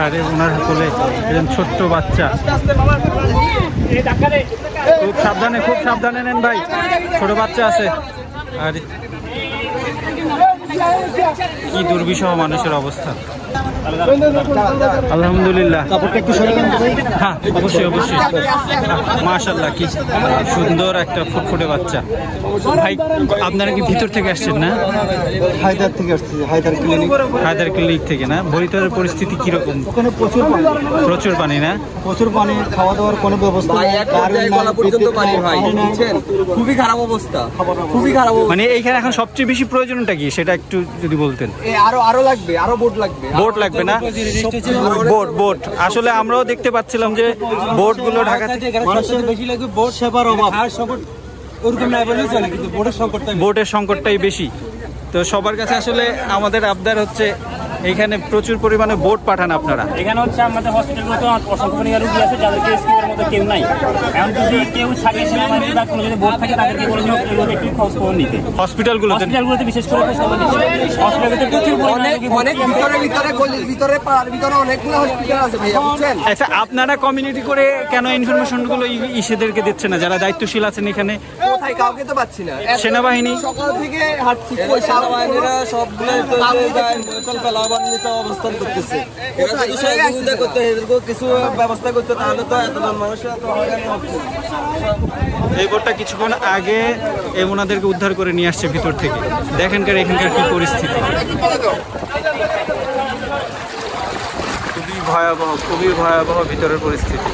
আরে ওনার কোলে একজন ছোট্ট বাচ্চা। খুব সাবধানে নেন ভাই, ছোট বাচ্চা আছে। আর কি দুর্বিষহ মানুষের অবস্থা। আলহামদুলিল্লাহ। হ্যাঁ অবশ্যই অবশ্যই। মাশাআল্লাহ কি সুন্দর একটা ফুটফুটে বাচ্চা। ভাই আপনারা কি ভিতর থেকে আসছেন না? হায়দার থেকে আসছি, হায়দার ক্লিনিক থেকে না? বরিশালের পরিস্থিতি কিরকম? ওখানে প্রচুর পানি না? প্রচুর পানি, খাওয়া দাওয়ার কোনো ব্যবস্থা নেই, খুবই খারাপ অবস্থা, খুবই খারাপ। মানে এইখানে এখন সবচেয়ে বেশি প্রয়োজনটা কি সেটা একটু যদি বলতেন। আরো লাগবে, আরো বোট লাগবে না? বোট আসলে আমরাও দেখতে পাচ্ছিলাম যে বোট গুলো ঢাকা থেকে বেশি লাগবে, বোট সেবার অভাব, বোটের সংকটটাই বেশি। তো সবার কাছে আসলে আমাদের আবদার হচ্ছে এইখানে প্রচুর পরিমাণে বোট পাঠান আপনারা। এখানে হচ্ছে আমাদের হসপিটালগুলোতে অসংখ্য রোগী আছে যাদেরকে স্কিমের মধ্যে কেউ নাই। এখন যদি কেউ ছাড়িয়ে বা কোনো যদি বোট থাকে তাদেরকে বলে হসপিটালগুলোতে একটু খোঁজ খবর নিতে। হসপিটালগুলোতে বিশেষ করে খোঁজ খবর নিতে। হসপিটালগুলোতে প্রচুর অনেক ভিতরে অনেকগুলো হসপিটাল আছে ভাইয়া, বুঝছেন? আচ্ছা আপনারা কমিউনিটি করে কেন ইনফরমেশনগুলো ইসেদেরকে দিচ্ছে না যারা দায়িত্বশীল আছেন এখানে? কোথায় কাউকে তো পাচ্ছি না। সেনাবাহিনী সকাল থেকে হাঁটছি, সেনাবাহিনীরা সবগুলো অবস্থান করতেছে। সহযোগিতা করতে, এদেরকেও কিছু ব্যবস্থা করতে, তাহলে তো এতজন মানুষের এই বোটটা কিছুক্ষণ আগে ওনাদেরকে উদ্ধার করে নিয়ে আসছে ভিতর থেকে। দেখেনকার এখানকার কি পরিস্থিতি, খুবই ভয়াবহ ভিতরের পরিস্থিতি।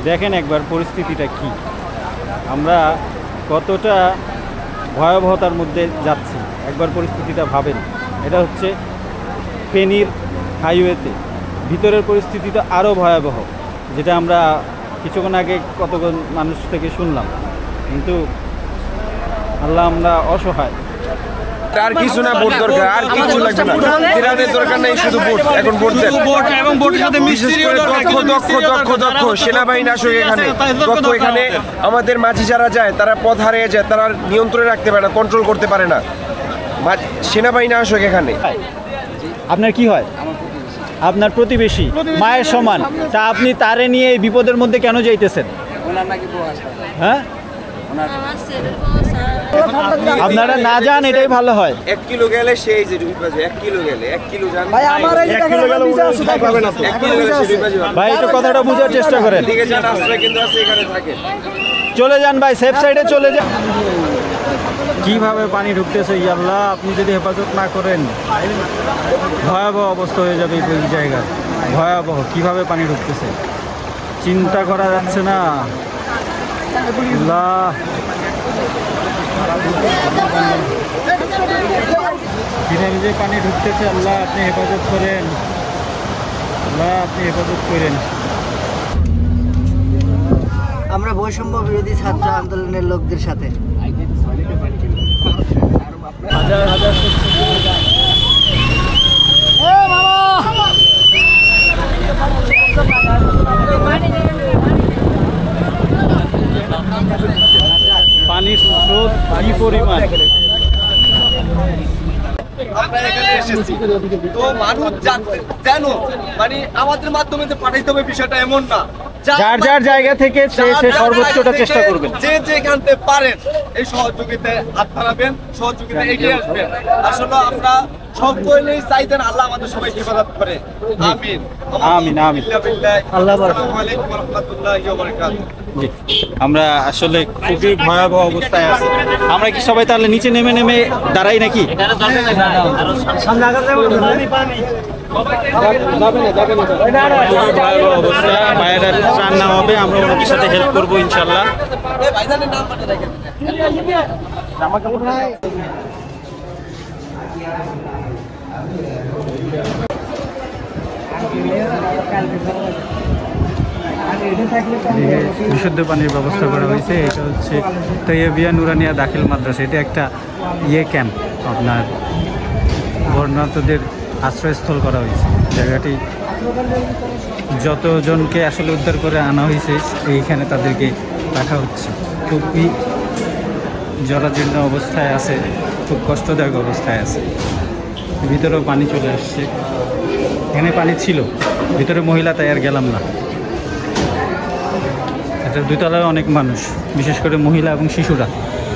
দেখেন একবার পরিস্থিতিটা কি, আমরা কতটা ভয়াবহতার মধ্যে যাচ্ছি একবার পরিস্থিতিটা ভাবেন। এটা হচ্ছে ফেনীর হাইওয়েতে, ভিতরের পরিস্থিতিটা আরও ভয়াবহ, যেটা আমরা কিছুক্ষণ আগে কতক্ষণ মানুষ থেকে শুনলাম। কিন্তু আল্লাহ আমরা অসহায়। আর কিছু না, বোট দরকার, আর কিছু লাগবে না, তিরাদের দরকার নেই, শুধু বোট। এখন বোট এবং বোটের সাথে দক্ষ সেনাবাহিনী আসুক এখানে, দক্ষ। এখানে আমাদের মাঝি যারা যায় তারা পথ হারিয়ে যায়, তারা নিয়ন্ত্রণে রাখতে পারে না, কন্ট্রোল করতে পারে না। সেনাবাহিনী আসুক এখানে। আপনার কি হয়? আপনার প্রতিবেশী, মায়ের সমান, তা আপনি তারে নিয়ে এই বিপদের মধ্যে কেন যাইতেছেন? হ্যাঁ আপনারা না যান এটাই ভালো হয়। 1 কিলো গেলে সেই যে ডুবি পাবে, 1 কিলো গেলে 1 কিলো যান ভাই, আমার এই কিলো গেলে পাবে না তো। 1 কিলো গেলে সেই ডুবি পাবে ভাই, একটু কথাটা বোঝার চেষ্টা করেন। দিকে যান, আশ্রয় কেন্দ্র আছে, এখানে থাকে। চলে যান ভাই, সেফ সাইডে চলে যান। কিভাবে পানি ঢুকতেছে আল্লাহ, আপনি যদি হেফাজত না করেন ভয়াবহ অবস্থা হয়ে যাবে এই জায়গায়। ভয়াবহ কিভাবে পানি ঢুকতেছে চিন্তা করা যাচ্ছে না। আল্লাহ কিভাবে যে পানি ঢুকতেছে, আল্লাহ আপনি হেফাজত করেন, আল্লাহ আপনি হেফাজত করেন। আমরা বৈষম্য বিরোধী ছাত্র আন্দোলনের লোকদের সাথে হাজার হাজার পানির স্রোত কি পরিমাণ। আমরা এখানে এসেছি তো মানুষ জানো, মানে আমাদের মাধ্যমে যে পাঠাইতে হবে বিষয়টা এমন না। যার যার জায়গা থেকে সে সর্বোচ্চটা চেষ্টা করবেন। যে যেখানতে পারেন এই সহযোগিতায় হাত বাড়াবেন, সহযোগিতা এগিয়ে আসবেন। আসলে আমরা সকলেই চাইতেন আল্লাহ আমাদের সবাইকে হেফাজত করে। আমিন আমিন আমিন। আসসালামু আলাইকুম ওয়া রাহমাতুল্লাহি ওয়া বারাকাতুহু। জি, আমরা আসলে খুবই ভয়াবহ অবস্থায় আছি। আমরা কি সবাই তাহলে নিচে নেমে দাঁড়াই নাকি? ভয়াবহ অবস্থা, বাইরে ত্রাণ নেওয়া হবে, আমরা ওনাদের সাথে হেল্প করবো ইনশাল্লাহ। বিশুদ্ধ পানির ব্যবস্থা করা হয়েছে। এটা হচ্ছে তৈয়বিয়া নুরানিয়া দাখিল মাদ্রাসা। এটা একটা ক্যাম্প, আপনার বর্ণাঢ্যদের আশ্রয়স্থল করা হয়েছে। জায়গাটি যতজনকে আসলে উদ্ধার করে আনা হয়েছে এইখানে তাদেরকে রাখা হচ্ছে। খুবই জরাজীর্ণ অবস্থায় আছে, খুব কষ্টদায়ক অবস্থায় আছে। ভিতরেও পানি চলে আসছে, এখানে পানি ছিল, ভিতরে মহিলা, তাই আর গেলাম না। এটা দুতলায় অনেক মানুষ, বিশেষ করে মহিলা এবং শিশুরা।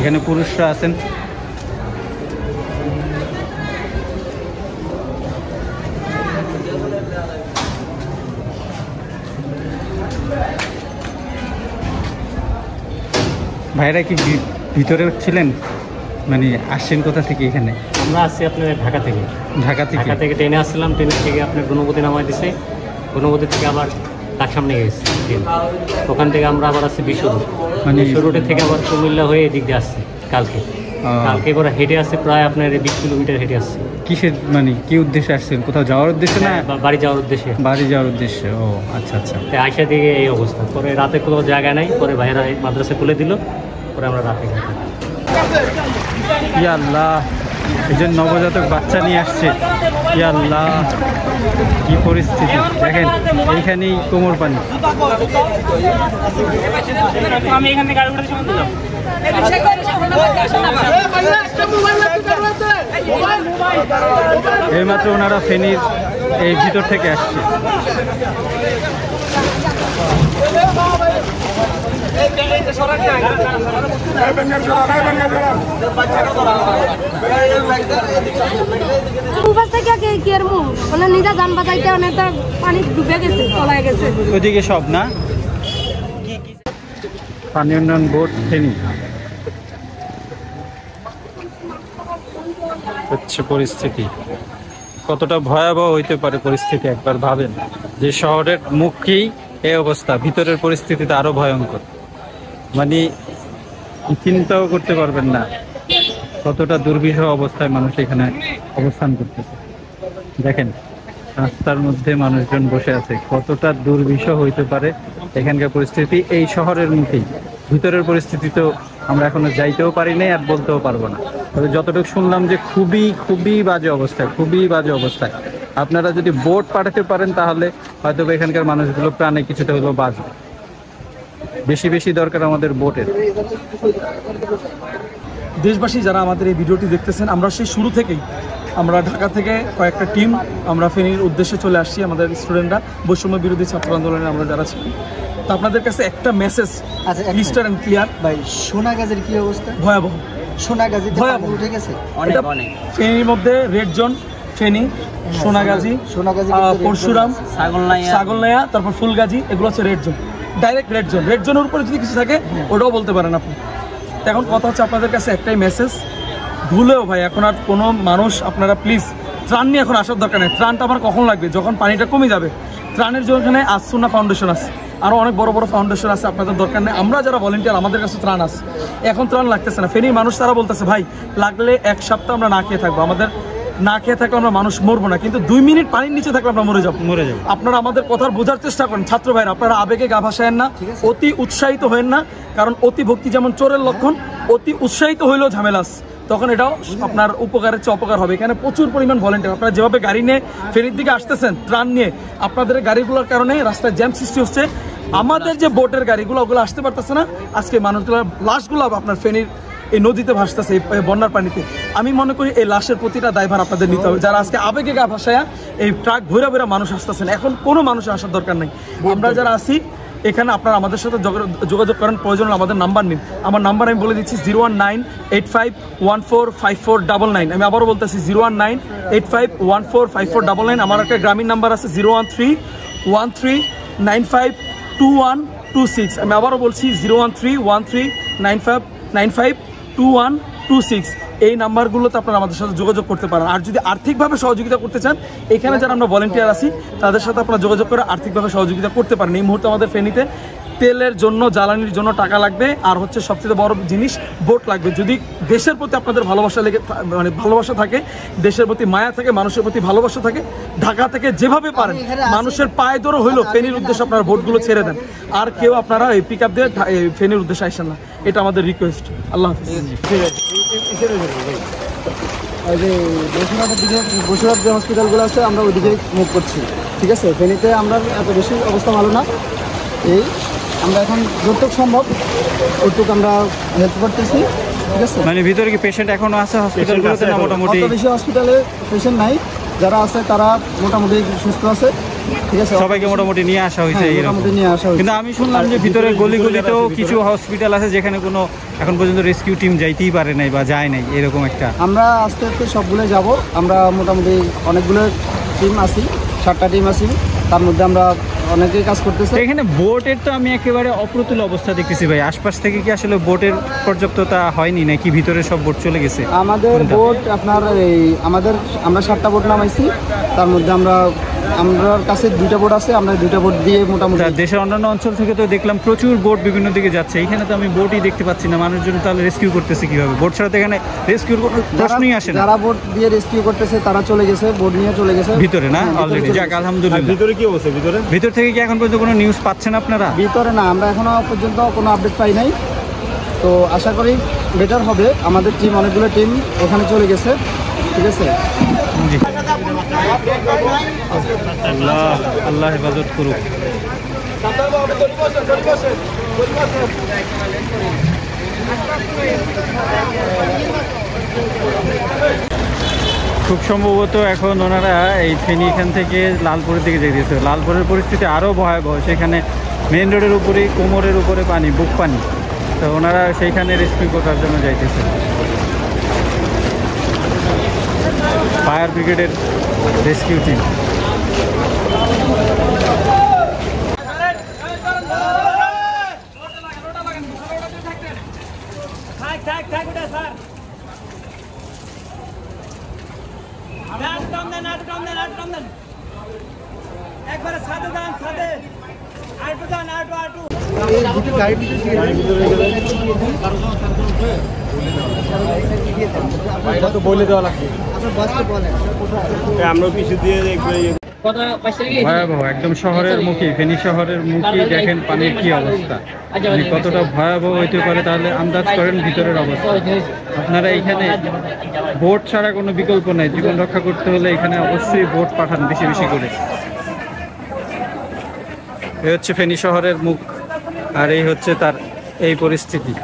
এখানে পুরুষরা আছেন। ভাইরা কি ভিতরে ছিলেন, মানে আসছেন কোথা থেকে এখানে? আমরা আসছি আপনার ঢাকা থেকে। ঢাকা থেকে ট্রেনে আসছিলাম, ট্রেনের থেকে আপনার গণপতি নামাই দিছে, গণপতি থেকে আবার তার সামনে গেছি ট্রেন। ওখান থেকে আমরা আবার আসছি বিশ্ব রোড, মানে বিশ্ব রোডে থেকে আবার কুমিল্লা হয়ে এদিক দিয়ে আসছি কালকে। কালকে করে হেঁটে আসছে প্রায় আপনার 20 কিলোমিটার হেঁটে আসছে। কিসের, মানে কি উদ্দেশ্যে আসছেন? কোথাও যাওয়ার উদ্দেশ্যে না বাড়ি যাওয়ার উদ্দেশ্যে? বাড়ি যাওয়ার উদ্দেশ্যে। ও আচ্ছা আচ্ছা। আইসা দিকে এই অবস্থা, পরে রাতে কোনো জায়গা নাই, পরে ভাইয়েরা মাদ্রাসা খুলে দিল, পরে আমরা রাতে গেছি। ইয়া আল্লাহ, এই যে নবজাতক বাচ্চা নিয়ে আসছে, ইয়া আল্লাহ কি পরিস্থিতি দেখেন, এইখানেই কোমর পানি। আমি এখান থেকে গাড়ি উঠে দিলাম। এইমাত্র ওনারা ফেনীর এই ভিতর থেকে আসছে। পানি ডুবে গেছে, তলায় গেছে। ওইদিকে সব না, পানি উন্নয়ন বোর্ড ফেনী হচ্ছে পরিস্থিতি। কতটা ভয়াবহ হইতে পারে পরিস্থিতি একবার ভাবেন, যে শহরের মুখেই এই অবস্থা, ভিতরের পরিস্থিতিতে আরো ভয়ঙ্কর। মানে চিন্তাও করতে পারবেন না কতটা দুর্বিষহ অবস্থায় মানুষ এখানে অবস্থান করতেছে। দেখেন রাস্তার মধ্যে মানুষজন বসে আছে, কতটা দুর্বিষহ হইতে পারে এখানকার পরিস্থিতি। এই শহরের মুখেই, ভিতরের পরিস্থিতি তো আমরা এখনো যাইতেও পারি নাই আর বলতেও পারবো না। তবে যতটুকু শুনলাম যে খুবই খুবই বাজে অবস্থায়, খুবই বাজে অবস্থায়। আপনারা যদি বোট পাঠাতে পারেন তাহলে হয়তো এখানকার মানুষগুলো প্রাণে কিছুটা হলেও বাঁচবে। বেশি বেশি দরকার আমাদের বোটের। দেশবাসী যারা আমাদের এই ভিডিওটি দেখতেছেন, আমরা সেই শুরু থেকেই আমরা ঢাকা থেকে কয়েকটা টিম আমরা ফেনীর উদ্দেশ্যে চলে আসছি। আমাদের স্টুডেন্টরা, বৈষম্য বিরোধী ছাত্র আন্দোলনে আমরা যারা ছিলাম, তো আপনাদের কাছে একটা মেসেজ ক্লিস্টার এন্ড ক্লিয়ার। ভাই সোনাগাজীর কি অবস্থা? ভয়াবহ। সোনাগাজী ভয়াবহ উঠে গেছে অনেক। ফেনীর মধ্যে রেড জোন, ফেনী, সোনাগাজী, পরশুরাম, ছাগলনাইয়া, তারপর ফুলগাজী, এগুলো হচ্ছে red zone, direct red zone. Red জোনের উপরে যদি কিছু থাকে ওটাও বলতে পারেন আপনি। এখন কথা হচ্ছে আপনাদের কাছে একটাই মেসেজ, ভুলেও ভাই এখন আর কোনো মানুষ আপনারা প্লিজ ত্রাণ নিয়ে এখন আসার দরকার নেই। ত্রাণটা আমার কখন লাগবে? যখন পানিটা কমে যাবে। ত্রাণের জন্য এখানে আসুনা ফাউন্ডেশন আছে, আরও অনেক বড় বড় ফাউন্ডেশন আছে, আপনাদের দরকার নেই। আমরা যারা ভলেন্টিয়ার, আমাদের কাছে ত্রাণ আছে, এখন ত্রাণ লাগতেছে না। ফেনীর মানুষ তারা বলতেছে ভাই লাগলে 1 সপ্তাহ আমরা না খেয়ে থাকবো, আমাদের না খেয়ে থাকলে আমরা মানুষ মরবো না, কিন্তু 2 মিনিট পানির নিচে থাকলে আমরা মরে যাবো। আপনারা আমাদের কথার বোঝার চেষ্টা করেন ছাত্র ভাইরা, আপনারা আবেগে গা ভাসায়েন না, অতি উৎসাহিত হয়েন না, কারণ অতি ভক্তি যেমন চোরের লক্ষণ, অতি উৎসাহিত হইলেও ঝামেলাস, তখন এটাও আপনার উপকারের চেয়ে অপকার হবে। এখানে প্রচুর পরিমাণ ভলেন্টিয়ার, আপনারা যেভাবে গাড়ি নিয়ে ফেনীর দিকে আসতেছেন ত্রাণ নিয়ে, আপনাদের গাড়িগুলোর কারণে রাস্তায় জ্যাম সৃষ্টি হচ্ছে। আমাদের যে বোটের গাড়িগুলো ওগুলো আসতে পারতেছে না, আজকে মানুষগুলোর লাশগুলো আপনার ফেনীর এই নদীতে ভাসতেছে, এই বন্যার পানিতে। আমি মনে করি এই লাশের প্রতিটা দায়ভার আপনাদের নিতে হবে, যারা আজকে আবেগে গা ভাসায়া এই ট্রাক ভৈরা ভৈরা মানুষ আসতেছেন। এখন কোনো মানুষের আসার দরকার নেই। আমরা যারা আছি এখানে আপনারা আমাদের সাথে যোগাযোগ করেন, প্রয়োজন আমাদের নাম্বার নিন। আমার নাম্বার আমি বলে দিচ্ছি 01985145499। আমি আবারও বলতেছি 01985145499। আমার একটা গ্রামীণ নাম্বার আছে 01313952126। আমি আবারও বলছি 01313952126। এই নাম্বারগুলোতে আপনারা আমাদের সাথে যোগাযোগ করতে পারেন। আর যদি আর্থিকভাবে সহযোগিতা করতে চান, এখানে যারা আমরা ভলেন্টিয়ার আছি তাদের সাথে আপনারা যোগাযোগ করে আর্থিকভাবে সহযোগিতা করতে পারেন। এই মুহূর্তে আমাদের ফেনীতে তেলের জন্য, জ্বালানির জন্য টাকা লাগবে, আর হচ্ছে সবচেয়ে বড় জিনিস বোট লাগবে। যদি দেশের প্রতি আপনাদের ভালোবাসা মানে ভালোবাসা থাকে, দেশের প্রতি মায়া থাকে, মানুষের প্রতি ভালোবাসা থাকে, ঢাকা থেকে যেভাবে পারেন মানুষের পায়ে ধরে হইলো ফেনীর উদ্দেশ্যে আপনারা বোটগুলো ছেড়ে দেন। আর কেউ আপনারা এই পিক আপ দিয়ে ফেনীর উদ্দেশ্যে আসেন না, এটা আমাদের রিকোয়েস্ট। আল্লাহ হাফিজ। ওই যে বসুরহাটের দিকে, বসুরহাট যে হসপিটালগুলো আছে আমরা ওইদিকে মুভ করছি। ঠিক আছে, ফেনীতে আমরা এত বেশি অবস্থা ভালো না। এই আমরা এখন যতটুকু সম্ভব ওইটুকু আমরা হেল্প করতেছি, ঠিক আছে। মানে ভিতরে কি পেশেন্ট এখনো আছে হসপিটালগুলোতে না মোটামুটি? অত বেশি হসপিটালে পেশেন্ট নাই, যারা আছে তারা মোটামুটি সুস্থ আছে, ঠিক আছে। সবাইকে মোটামুটি নিয়ে আসা হয়েছে হ্যাঁ, এরকম। মোটামুটি নিয়ে আসা হয়েছে। কিন্তু আমি শুনলাম যে ভিতরে গলিগুলিতেও কিছু হসপিটাল আছে যেখানে কোনো এখন পর্যন্ত রেস্কিউ টিম যাইতেই পারে নাই বা যায় নাই, এরকম একটা। আমরা আস্তে আস্তে সবগুলো যাব, আমরা মোটামুটি অনেকগুলো টিম আছি, 7টা টিম আছি, তার মধ্যে আমরা অনেকেই কাজ করতেছে। এখানে বোটের তো আমি একেবারে অপ্রতুল অবস্থা দেখতেছি ভাই, আশপাশ থেকে কি আসলে বোটের পর্যাপ্ততা হয়নি নাকি ভিতরে সব বোট চলে গেছে? আমাদের বোট আপনার আমরা 7টা বোট নামাইছি, তার মধ্যে আমার কাছে 2টা বোট আছে, আমরা 2টা বোট দিয়ে মোটামুটি। দেশের অন্যান্য অঞ্চল থেকে তো দেখলাম প্রচুর বোট বিভিন্ন দিকে যাচ্ছে, এখানে তো আমি বোটই দেখতে পাচ্ছি না। মানুষজন তাহলে রেস্কিউ করতেছে কিভাবে? বোট ছাড়া তো এখানে রেস্কিউর কোনো প্রশ্নই আসে না। যারা বোট দিয়ে রেস্কিউ করতেছে তারা চলে গেছে, বোট নিয়ে চলে গেছে ভিতরে না অলরেডি। যাক আলহামদুলিল্লাহ। ভিতরে কি অবস্থা? ভিতর থেকে কি এখন পর্যন্ত কোনো নিউজ পাচ্ছেন আপনারা? ভিতরে না, আমরা এখনো পর্যন্ত কোনো আপডেট পাই নাই, তো আশা করি বেটার হবে। আমাদের টিম, অনেকগুলো টিম ওখানে চলে গেছে, ঠিক আছে। জি, আল্লাহ আল্লাহ হেফাজত করুক। খুব সম্ভবত এখন ওনারা এই ফেনী এখান থেকে লালপুরের দিকে যেতেছে। লালপুরের পরিস্থিতি আরও ভয়াবহ, সেখানে মেন রোডের উপরে কোমরের উপরে পানি, বুক পানি। তো ওনারা সেইখানে রেস্কিউ করার জন্য যাইতেছে। ফায়ার ব্রিগেডের রেস্কিউ টিম। ভয়াবহ একদম শহরের মুখে, ফেনী শহরের মুখে দেখেন পানির কি অবস্থা, মানে কতটা ভয়াবহ হইতে পারে তাহলে আন্দাজ করেন ভিতরের অবস্থা। আপনারা এখানে বোট ছাড়া কোনো বিকল্প নেই, জীবন রক্ষা করতে হলে এখানে অবশ্যই বোট পাঠান বেশি বেশি করে। এই হচ্ছে ফেনী শহরের মুখ, আর এই হচ্ছে তার এই পরিস্থিতি।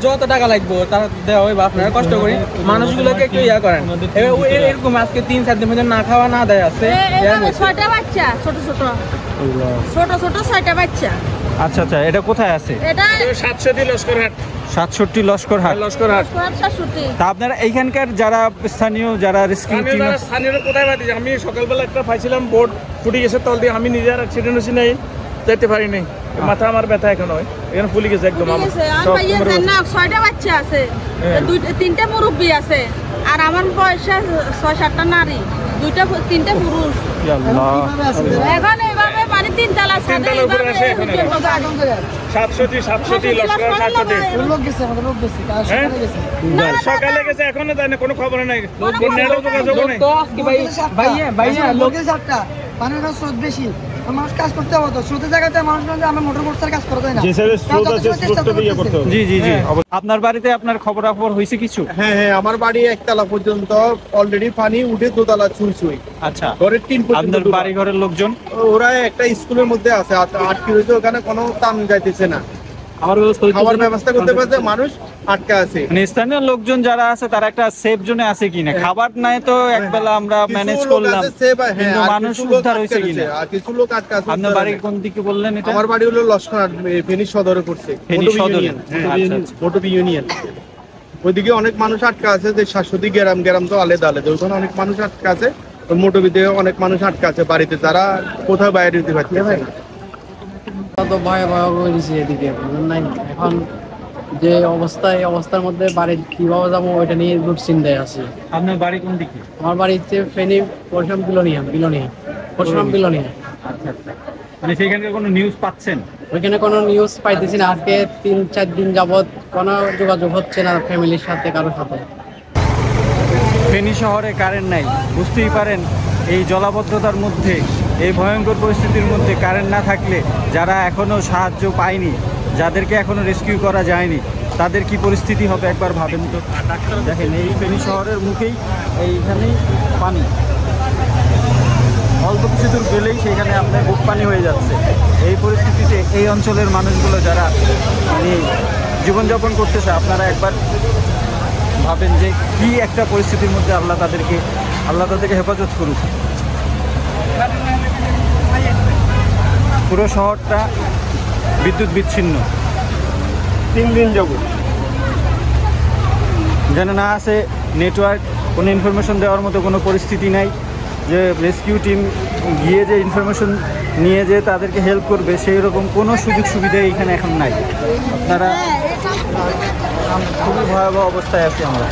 যত টাকা লাগবে তারা দেওয়া হবে, আপনারা কষ্ট করি মানুষগুলোকে একটু ইয়া করেন। এরকম আজকে 3-4 দিন পর্যন্ত না খাওয়া না দেয় আছে। 6টা বাচ্চা, ছোট ছোট 6টা বাচ্চা। আচ্ছা আচ্ছা, এটা কোথায় আছে? এটা 67 লস্করহাট। 67 লস্করহাট। তা আপনারা এইখানকার যারা স্থানীয় যারা রেস্কিউ টিম, স্থানীয় কোথায় পাচ্ছি? আমি সকালবেলা একটা পাইছিলাম, বোট ফুটে গেছে তল দিয়ে, আমি নিজের অ্যাক্সিডেন্ট হয়েছি নাই, যেতে পারি নাই, মাথা আমার ব্যথা এখন হয়, এখানে ফুলে গেছে একদম। 6টা বাচ্চা আছে, 3টে মুরব্বী আছে, আর আমার বয়সে 6-7টা নারী, 2-3টে পুরুষ। এখন এইভাবে মানে 3 তলা ছাদে এইভাবে 770 লস্কর 770 লোক গেছে, আমাদের লোক গেছে, সকালে গেছে, এখনো তাই না, কোনো খবর নাই, নেটও যোগাযোগ নাই। লোকের 7টা পানির স্রোত বেশি, মানুষ কাজ করতে হবে, তো স্রোতের জায়গাতে মানুষ আমরা মোটর বোট কাজ করা যায় না। জি জি জি। আপনার বাড়িতে আপনার খবরাখবর হয়েছে কিছু? হ্যাঁ হ্যাঁ, আমার বাড়ি একতলা পর্যন্ত অলরেডি পানি উঠে, দোতলা ছুঁই। আচ্ছা, ঘরের 3 পর্যন্ত। আপনার বাড়ি ঘরের লোকজন? ওরা একটা স্কুলের মধ্যে আছে, আটকে রয়েছে, ওখানে কোনো টান যাইতেছে না, খাবার ব্যবস্থা করতে পারছে, মানুষ আটকা আছে। মানে স্থানীয় লোকজন যারা আছে তারা একটা সেফ জোনে আছে কিনা? খাবার নাই তো একবেলা আমরা ম্যানেজ করলাম, কিন্তু মানুষ উদ্ধার হয়েছে কিনা? কিছু লোক আটকা আছে। আপনার বাড়ি কোন দিকে বললেন এটা? আমার বাড়ি হলো লস্করহাট, ফেনী সদরে পড়ছে, ফেনী সদরে। মোটবি ইউনিয়ন। ওইদিকে অনেক মানুষ আটকা আছে, যে 770 গ্রাম তো আলাদা আলাদা, ওখানে অনেক মানুষ আটকা আছে। মোটবিতে অনেক মানুষ আটকা আছে বাড়িতে, তারা কোথাও বাইরে দিতে পারছে না। তো ভয়াবহ হয়েছে এদিকে, এখন যে অবস্থার মধ্যে বাড়ি কিভাবে যাবো ওইটা নিয়ে খুব চিন্তায় আছি। আপনার বাড়ি কোন দিকে? আমার বাড়ি হচ্ছে ফেনী পরশুরাম বিলোনিয়া। আচ্ছা আচ্ছা, মানে সেখানকার কোনো নিউজ পাচ্ছেন? ওইখানে কোনো নিউজ পাইতেছি না, আজকে 3-4 দিন যাবত কোনো যোগাযোগ হচ্ছে না ফ্যামিলির সাথে, কারোর সাথে। ফেনী শহরে কারেন্ট নাই, বুঝতেই পারেন এই জলাবদ্ধতার মধ্যে, এই ভয়ঙ্কর পরিস্থিতির মধ্যে কারেন্ট না থাকলে যারা এখনো সাহায্য পায়নি, যাদেরকে এখনো রেস্কিউ করা যায়নি, তাদের কি পরিস্থিতি হবে একবার ভাবেন তো। দেখেন এই ফেনী শহরের মুখেই এইখানেই পানি। কিছু দূর গেলেই সেখানে আপনার বুক পানি হয়ে যাচ্ছে। এই পরিস্থিতিতে এই অঞ্চলের মানুষগুলো যারা মানে জীবনযাপন করতেছে, আপনারা একবার ভাবেন যে কি একটা পরিস্থিতির মধ্যে আল্লাহ তাদেরকে হেফাজত করুক। পুরো শহরটা বিদ্যুৎ বিচ্ছিন্ন 3 দিন যাবো। যেন না আছে নেটওয়ার্ক, কোনো ইনফরমেশন দেওয়ার মতো কোনো পরিস্থিতি নাই, যে রেস্কিউ টিম গিয়ে যে ইনফরমেশন নিয়ে যে তাদেরকে হেল্প করবে সেই রকম কোনো সুযোগ সুবিধা এখানে এখন নাই। আপনারা খুবই ভয়াবহ অবস্থায় আছি আমরা।